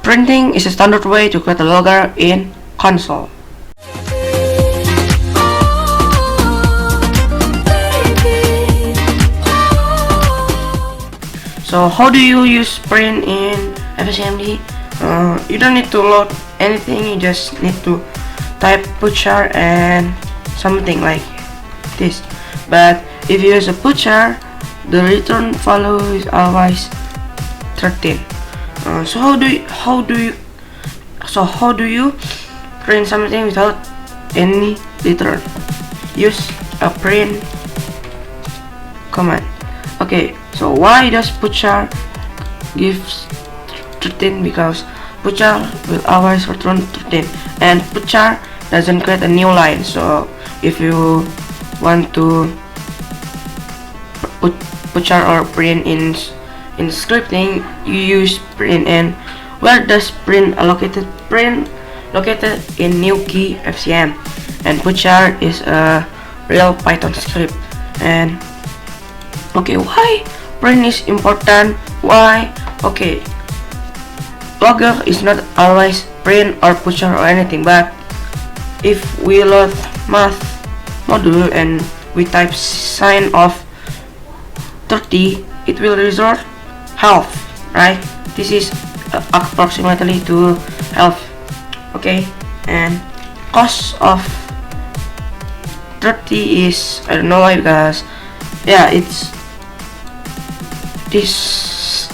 Printing is a standard way to create a logger in console. So how do you use print in FSCMD? You don't need to load anything, you just need to type butcher and something like this. But if you use a butcher, the return value is always 13. So how do you print something without any return? Use a print command. Okay, so why does butcher gives 13? Because butcher will always return 13, and butcher doesn't create a new line. So if you want to put butcher or print in scripting, you use print. And where does print allocated? Print located in new key FCM, and butcher is a real Python script. And okay, why print is important? Why? Okay, logger is not always print or butcher or anything, but if we load math module and we type sign of 30, it will result half, right? This is approximately to half. Okay, and cost of 30 is, I don't know why, because yeah, it's this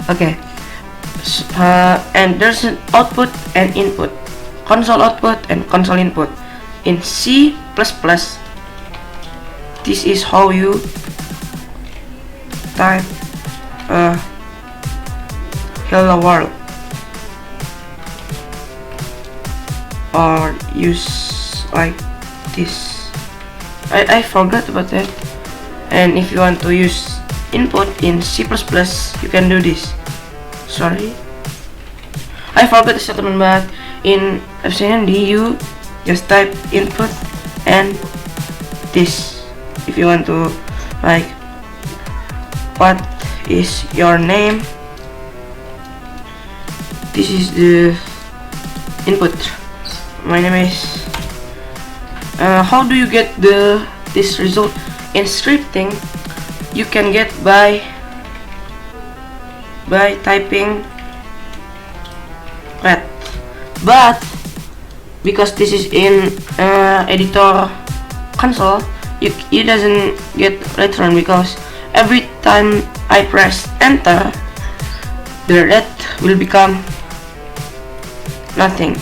okay. And there's an output and input, console output and console input in C++. This is how you type hello world, or use like this. I forgot about that. And if you want to use input in C++, you can do this. Sorry, I forgot the statement, but in FSCMD you just type input and this. If you want to, like, what is your name, this is the input. My name is how do you get this result in scripting? You can get by typing red, but because this is in editor console, it doesn't get return, because every time I press enter, the red will become nothing.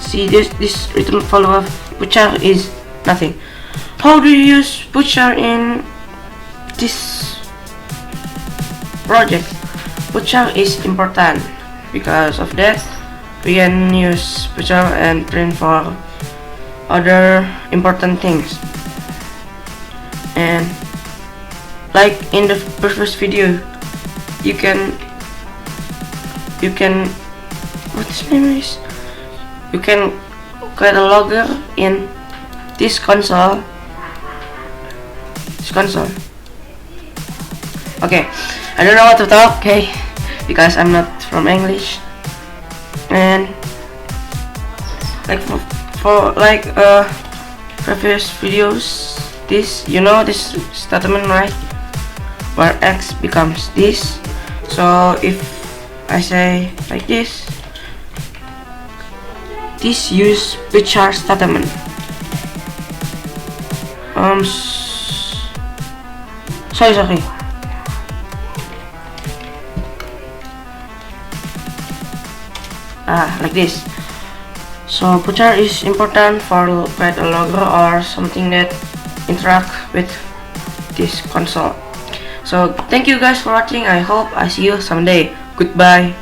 See, this return value of butcher is nothing. How do you use butcher in this project? Butcher is important. Because of that, we can use butcher and print for other important things. And like in the previous video, you can what this name is, you can create a logger in this console. Okay, I don't know what to talk, okay, because I'm not from English. And like for previous videos, this, you know this statement, right, where x becomes this. So if I say like this use butcher statement. Sorry. Like this. So butcher is important for create a logger or something that interact with this console. So thank you guys for watching. I hope I see you someday. Goodbye.